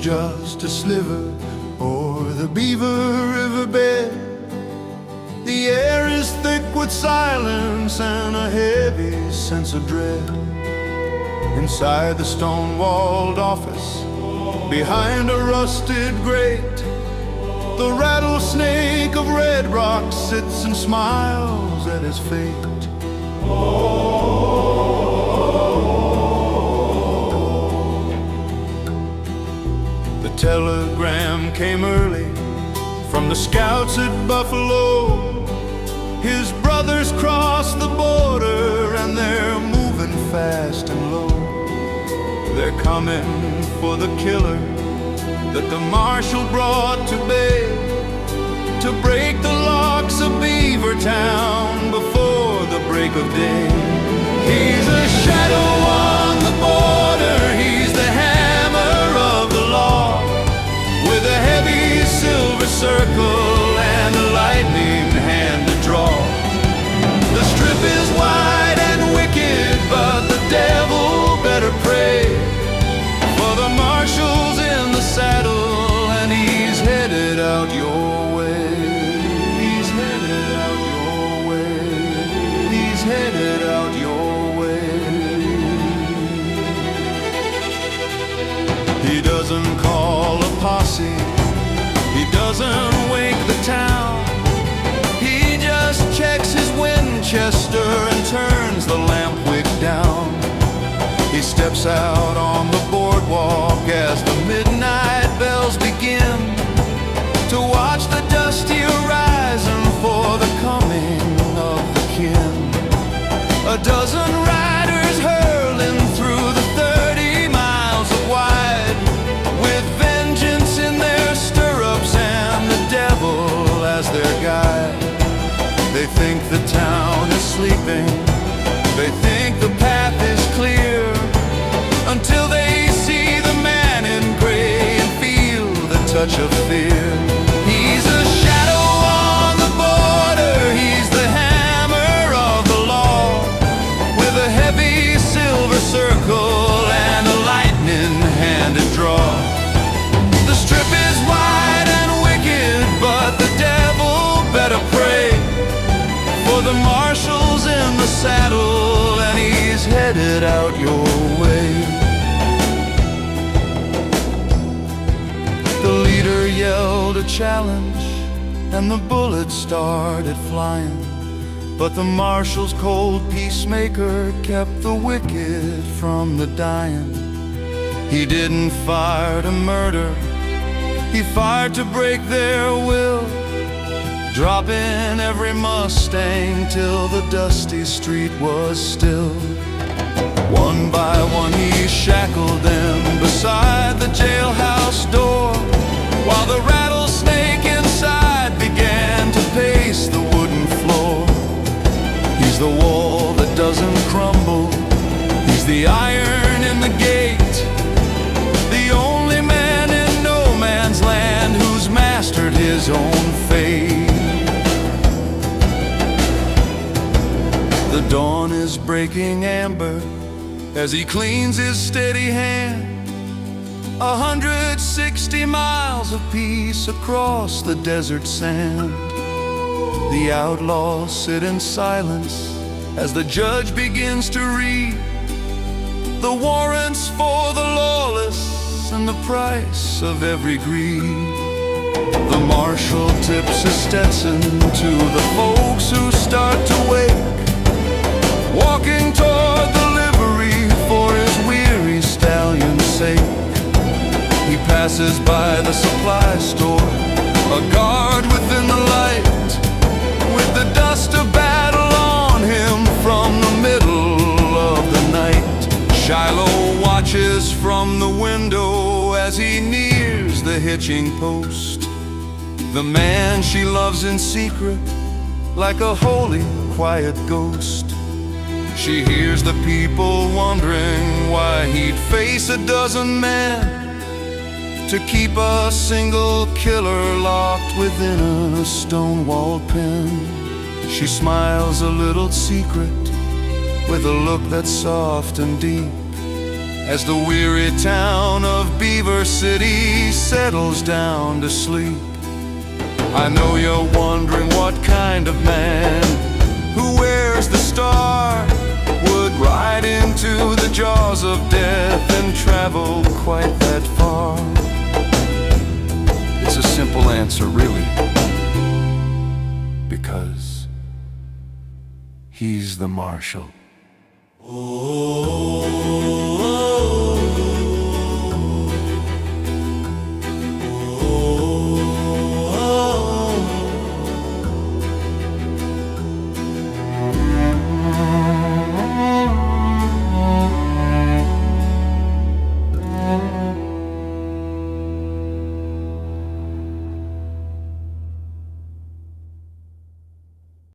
just a sliver o'er the Beaver River bed. The air is thick with silence and a heavy sense of dread. Inside the stone-walled office, behind a rusted grate, the rattlesnake of Red Rock sits and smiles at his fate. The telegram came early from the scouts at Buffalo. His brothers crossed the border and they're moving fast and low. They're coming for the killer that the Marshal brought to bay, to break the locks of Beaver Town before the break of day. He's a shadow on the border, he's the hammer of the law, with a heavy silver circle and a lightning hand to draw. The strip is wide and wicked, but the devil better pray, for the Marshal's in the saddle and he's headed out your way. He's headed out your way. He's headed out your way. He doesn't call a posse, he doesn't wake the town. He just checks his Winchester and turns the lamp wick down. He steps out on the boardwalk as the midnight bells begin, to watch the dusty horizon for the coming of the kin. A dozen riders hurling through the 30 miles of wide, with vengeance in their stirrups and the devil as their guide. They think the town is sleeping, they think the path is clear, until they see the man in gray and feel the touch of fear. He's a shadow on the border, he's the hammer of the law, with a heavy silver circle and a lightning hand to draw. The strip is wide and wicked, but the devil better pray, for the Marshal's in the saddle and he's headed out your way. The leader yelled a challenge and the bullets started flying, but the Marshal's cold peacemaker kept the wicked from the dying. He didn't fire to murder, he fired to break their will, dropping every Mustang till the dusty street was still. One by one he shackled them beside the jailhouse door, while the rattlesnake inside began to pace the wooden floor. He's the wall that doesn't crumble, he's the iron in the gate, the only man in no man's land who's mastered his own fate. The dawn is breaking amber as he cleans his steady hand. 160 miles of peace across the desert sand. The outlaws sit in silence as the judge begins to read the warrants for the lawless and the price of every greed. The Marshal tips his Stetson to the folks who start to wake, walking toward the livery for his weary stallion's sake. He passes by the supply store, a guard within the light, with the dust of battle on him from the middle of the night. Shiloh watches from the window as he nears the hitching post, the man she loves in secret, like a holy, quiet ghost. She hears the people wondering why he'd face a dozen men to keep a single killer locked within a stone-walled pen. She smiles a little secret with a look that's soft and deep, as the weary town of Beaver City settles down to sleep. I know you're wondering what kind of man who wears the star would ride into the jaws of death and travel quite that far. It's a simple answer, really, because he's the Marshal. Oh, oh, oh.